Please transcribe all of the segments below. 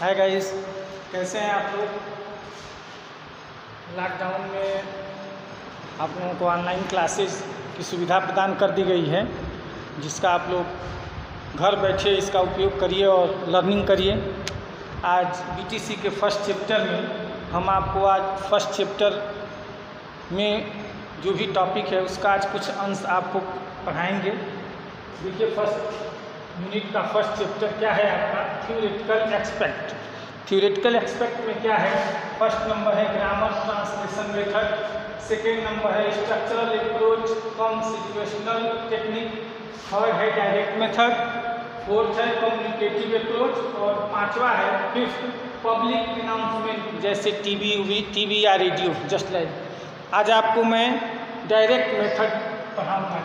Hi guys, कैसे हैं आप लोग। लॉकडाउन में आप लोगों को ऑनलाइन क्लासेस की सुविधा प्रदान कर दी गई है, जिसका आप लोग घर बैठे इसका उपयोग करिए और लर्निंग करिए। आज बीटीसी के फर्स्ट चैप्टर में हम आपको आज फर्स्ट चैप्टर में जो भी टॉपिक है उसका आज कुछ अंश आपको पढ़ाएंगे। देखिए, फर्स्ट यूनिट का फर्स्ट चैप्टर क्या है आपका, थ्योरेटिकल एस्पेक्ट। थ्योरेटिकल एस्पेक्ट में क्या है, फर्स्ट नंबर है grammar translation method, second number है स्ट्रक्चरल अप्रोच कम सिचुएशनल टेक्निक, थर्ड है डायरेक्ट मेथड, फोर्थ है कम्युनिकेटिव अप्रोच और पांचवा है फिफ्थ पब्लिक अनाउंसमेंट, जैसे टीवी या रेडियो। जस्ट लाइक आज आपको मैं डायरेक्ट मेथड पढ़ाऊँगा।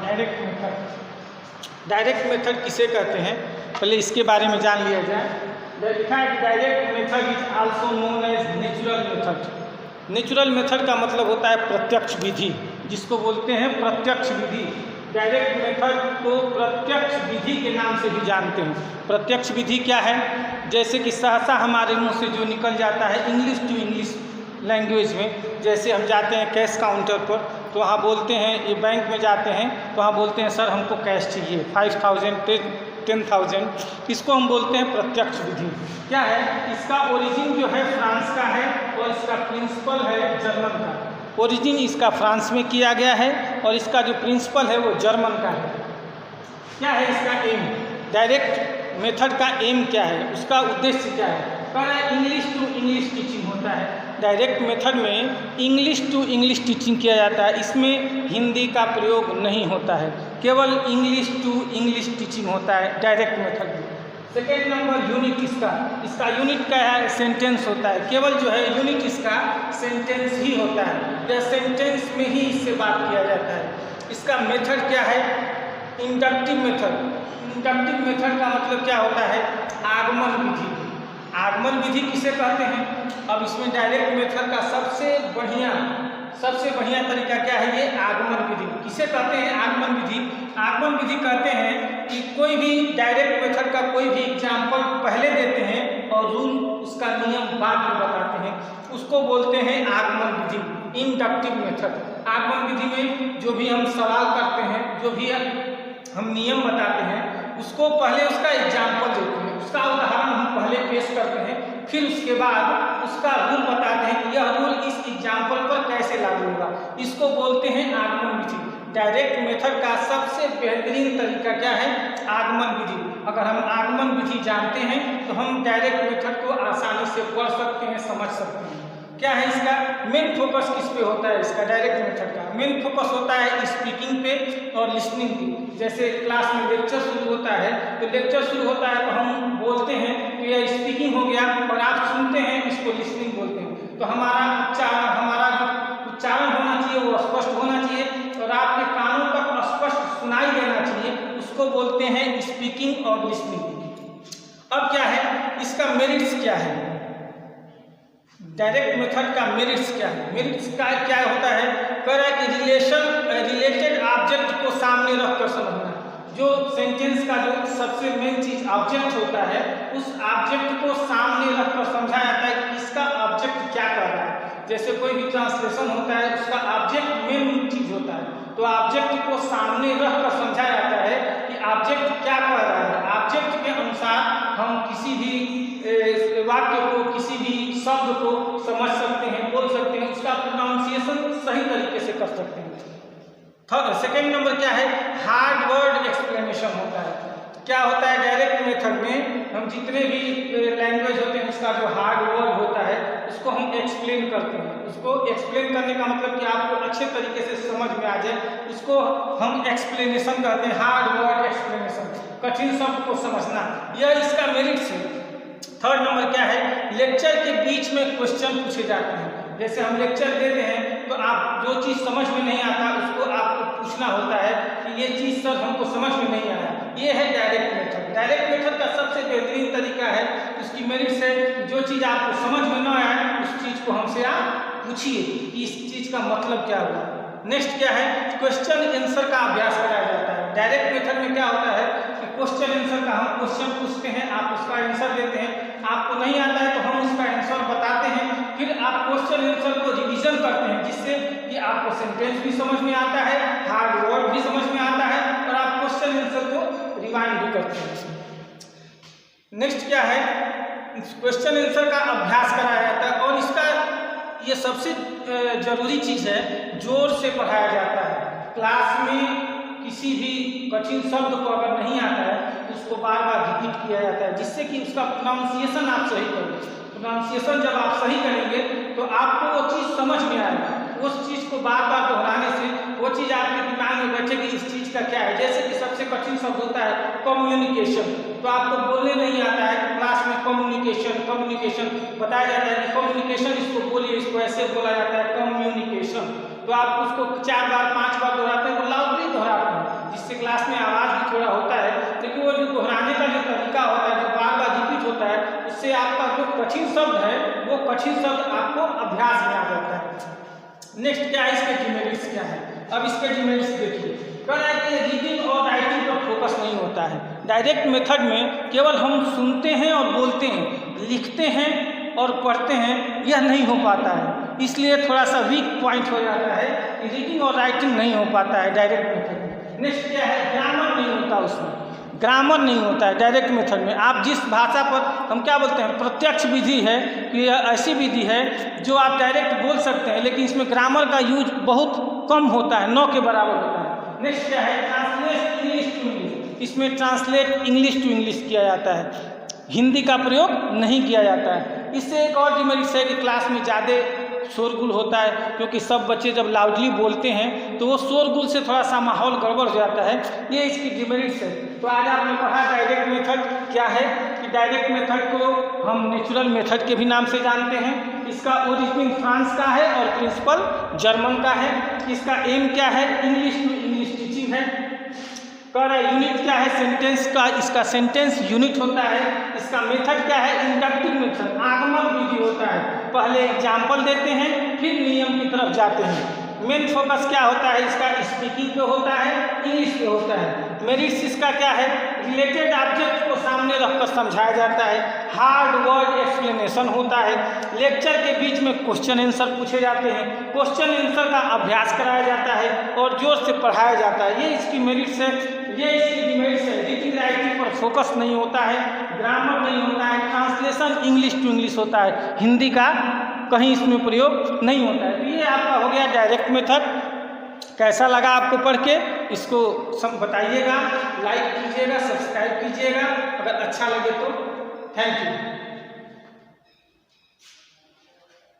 डायरेक्ट मेथड किसे कहते हैं, पहले इसके बारे में जान लिया जाए। Direct method is also known as natural method. Natural method का मतलब होता है प्रत्यक्ष विधि, जिसको बोलते हैं प्रत्यक्ष विधि। डायरेक्ट मेथड को प्रत्यक्ष विधि के नाम से भी जानते हैं। प्रत्यक्ष विधि क्या है, जैसे कि सहसा हमारे मुंह से जो निकल जाता है इंग्लिश टू इंग्लिश लैंग्वेज में, जैसे हम जाते हैं कैश काउंटर पर तो वहाँ बोलते हैं, ये बैंक में जाते हैं तो वहाँ बोलते हैं सर हमको कैश चाहिए 5000 10,000, इसको हम बोलते हैं प्रत्यक्ष विधि। क्या है, इसका ओरिजिन जो है फ्रांस का है और इसका प्रिंसिपल है जर्मन का। ओरिजिन इसका फ्रांस में किया गया है और इसका जो प्रिंसिपल है वो जर्मन का है। क्या है इसका एम, डायरेक्ट मेथड का एम क्या है, उसका उद्देश्य क्या है। इंग्लिश टू इंग्लिश टीचिंग होता है। डायरेक्ट मेथड में इंग्लिश टू इंग्लिश टीचिंग किया जाता है, इसमें हिंदी का प्रयोग नहीं होता है, केवल इंग्लिश टू इंग्लिश टीचिंग होता है डायरेक्ट मेथड में। सेकेंड नंबर यूनिट इसका यूनिट क्या है, सेंटेंस होता है। केवल जो है यूनिट इसका सेंटेंस ही होता है, या सेंटेंस में ही इससे बात किया जाता है। इसका मेथड क्या है, इंडक्टिव मेथड। इंडक्टिव मेथड का मतलब क्या होता है, आगमन विधि। आगमन विधि किसे कहते हैं, अब इसमें डायरेक्ट मेथड का सबसे बढ़िया तरीका क्या है, ये आगमन विधि। किसे कहते हैं आगमन विधि, आगमन विधि कहते हैं कि कोई भी डायरेक्ट मेथड का कोई भी एग्जाम्पल पहले देते हैं और रूल उसका नियम बाद में बताते हैं, उसको बोलते हैं आगमन विधि, इंडक्टिव मेथड। आगमन विधि में जो भी हम सवाल करते हैं, जो भी हम नियम बताते हैं, उसको पहले उसका एग्जाम्पल देते हैं, उसका उदाहरण हम पहले पेश करते हैं, फिर उसके बाद उसका रूल बताते हैं कि यह रूल इस एग्जाम्पल पर कैसे लागू होगा। इसको बोलते हैं आगमन विधि। डायरेक्ट मेथड का सबसे बेहतरीन तरीका क्या है, आगमन विधि। अगर हम आगमन विधि जानते हैं तो हम डायरेक्ट मेथड को आसानी से पढ़ सकते हैं, समझ सकते हैं। क्या है इसका मेन फोकस, किस पे होता है, इसका डायरेक्ट मेथड का मेन फोकस होता है स्पीकिंग पे और लिसनिंग पे। जैसे क्लास में लेक्चर शुरू होता है तो लेक्चर शुरू होता है तो हम बोलते हैं कि यह स्पीकिंग हो गया और आप सुनते हैं, इसको लिसनिंग बोलते हैं। तो हमारा जो उच्चारण होना चाहिए वो स्पष्ट होना चाहिए और आपके कानों तक स्पष्ट सुनाई देना चाहिए, उसको बोलते हैं स्पीकिंग और लिसनिंग। अब क्या है इसका मेरिट्स क्या है, डायरेक्ट मेथड का मेरिट्स क्या है। मेरिट्स का क्या होता है, कह रहा है कि रिलेटेड ऑब्जेक्ट को सामने रखकर समझना। जो सेंटेंस का जो सबसे मेन चीज ऑब्जेक्ट होता है, उस ऑब्जेक्ट को सामने रखकर समझा जाता है कि इसका ऑब्जेक्ट क्या कर रहा है। जैसे कोई भी ट्रांसलेशन होता है, उसका ऑब्जेक्ट मेन चीज होता है, तो ऑब्जेक्ट को सामने रखकर समझा जाता है कि ऑब्जेक्ट क्या कर रहा है। ऑब्जेक्ट के अनुसार हम किसी भी वाक्य को, किसी भी शब्द को समझ सकते हैं, बोल सकते हैं, उसका प्रोनाउंसिएशन सही तरीके से कर सकते हैं। सेकेंड नंबर क्या है, हार्ड वर्ड एक्सप्लेनेशन होता है। क्या होता है डायरेक्ट मेथड में, हम जितने भी लैंग्वेज होते हैं उसका जो हार्ड वर्ड होता है उसको हम एक्सप्लेन करते हैं। उसको एक्सप्लेन करने का मतलब कि आपको अच्छे तरीके से समझ में आ जाए, उसको हम एक्सप्लेनेशन कहते हैं, हार्ड वर्ड एक्सप्लेनेशन, कठिन शब्द को समझना, यह इसका मेरिट्स है। थर्ड नंबर क्या है, लेक्चर के बीच में क्वेश्चन पूछे जाते हैं। जैसे हम लेक्चर दे रहे हैं तो आप जो चीज़ समझ में नहीं आता उसको आपको पूछना होता है कि ये चीज़ सर हमको समझ में नहीं आया। ये है डायरेक्ट मेथड। डायरेक्ट मेथड का सबसे बेहतरीन तरीका है, उसकी मेरिट्स है, जो चीज़ आपको समझ में न आए उस चीज़ को हमसे आप पूछिए कि इस चीज़ का मतलब क्या हुआ। नेक्स्ट क्या है, क्वेश्चन आंसर का अभ्यास कराया जाता है। डायरेक्ट मेथड में क्या होता है कि क्वेश्चन आंसर का हम क्वेश्चन पूछते हैं, आप उसका आंसर देते हैं, आपको नहीं आता है तो हम उसका आंसर बताते हैं, फिर आप क्वेश्चन आंसर को रिवीजन करते हैं जिससे कि आपको सेंटेंस भी समझ में आता है, हार्ड वर्ड भी समझ में आता है और आप क्वेश्चन आंसर को रिवाइंड भी करते हैं। नेक्स्ट क्या है, क्वेश्चन आंसर का अभ्यास कराया जाता है और इसका ये सबसे जरूरी चीज़ है, जोर से पढ़ाया जाता है। क्लास में किसी भी कठिन शब्द को अगर नहीं आता है तो उसको बार बार रिपीट किया जाता है जिससे कि उसका प्रोनाउंसिएशन आप सही करें। प्रोनाउंसिएशन जब आप सही करेंगे तो आपको वो चीज़ समझ में आएगा, उस चीज़ को बार बार दोहराने से वो चीज़ आपके दिमाग में बैठेगी इस चीज़ का क्या है। जैसे कि सबसे कठिन शब्द होता है कम्युनिकेशन, तो आपको बोलने नहीं आता है तो क्लास में कम्युनिकेशन बताया जाता है कि कम्युनिकेशन इसको बोलिए, इसको ऐसे बोला जाता है कम्युनिकेशन, तो आप उसको 4 बार 5 बार दोहराते हैं, वो लाउडली दोहराते हैं जिससे क्लास में आवाज़ भी थोड़ा होता है, लेकिन वो जो दोहराने का जो तरीका होता है, जो बार बार रिपीट होता है, उससे आपका जो कठिन शब्द है वो कठिन शब्द आपको अभ्यास में आ जाता है। नेक्स्ट क्या है, इसके डिमेरिट्स क्या है। अब इसके डिमेरिट्स देखिए, कह रहा है कि रीडिंग और राइटिंग पर फोकस नहीं होता है। डायरेक्ट मेथड में केवल हम सुनते हैं और बोलते हैं, लिखते हैं और पढ़ते हैं, यह नहीं हो पाता है, इसलिए थोड़ा सा वीक पॉइंट हो जाता है कि रीडिंग और राइटिंग नहीं हो पाता है डायरेक्ट मेथड में। नेक्स्ट क्या है, ग्रामर नहीं होता, उसमें ग्रामर नहीं होता है डायरेक्ट मेथड में। आप जिस भाषा पर, हम क्या बोलते हैं, प्रत्यक्ष विधि है कि यह ऐसी विधि है जो आप डायरेक्ट बोल सकते हैं, लेकिन इसमें ग्रामर का यूज बहुत कम होता है, 9 के बराबर होता है। नेक्स्ट क्या है, ट्रांसलेट इंग्लिश टू इंग्लिश, इसमें ट्रांसलेट इंग्लिश टू इंग्लिश किया जाता है, हिंदी का प्रयोग नहीं किया जाता है। इससे एक और डिमेरिट्स है कि क्लास में ज़्यादा शोरगुल होता है, क्योंकि सब बच्चे जब लाउडली बोलते हैं तो वो शोरगुल से थोड़ा सा माहौल गड़बड़ हो जाता है, ये इसकी डिमेरिट्स है। तो आज आपने पढ़ा डायरेक्ट मेथड क्या है, कि डायरेक्ट मेथड को हम नेचुरल मेथड के भी नाम से जानते हैं। इसका ओरिजिन फ्रांस का है और प्रिंसिपल जर्मन का है। इसका एम क्या है, इंग्लिश टू इंग्लिश टीचिंग है। कह रहा है यूनिट क्या है, सेंटेंस का, इसका सेंटेंस यूनिट होता है। इसका मेथड क्या है, इंडक्टिव मेथड, आगमन विधि होता है, पहले एग्जाम्पल देते हैं फिर नियम की तरफ जाते हैं। मेन फोकस क्या होता है, इसका स्पीकिंग पे होता है, इंग्लिश पे होता है। मेरिट्स इसका क्या है, रिलेटेड ऑब्जेक्ट को सामने रखकर समझाया जाता है, हार्ड वर्ड एक्सप्लेनेशन होता है, लेक्चर के बीच में क्वेश्चन आंसर पूछे जाते हैं, क्वेश्चन आंसर का अभ्यास कराया जाता है और जोर से पढ़ाया जाता है। ये इसकी मेरिट्स है, ये इसकी डिमेरिट्स है। रीडिंग राइटिंग पर फोकस नहीं होता है, ग्रामर नहीं होता है, ट्रांसलेशन इंग्लिश टू इंग्लिश होता है, हिंदी का कहीं इसमें प्रयोग नहीं होता है। तो ये आपका हो गया डायरेक्ट मेथड। कैसा लगा आपको पढ़ के, इसको बताइएगा, लाइक कीजिएगा, सब्सक्राइब कीजिएगा, अगर अच्छा लगे तो। Thank you.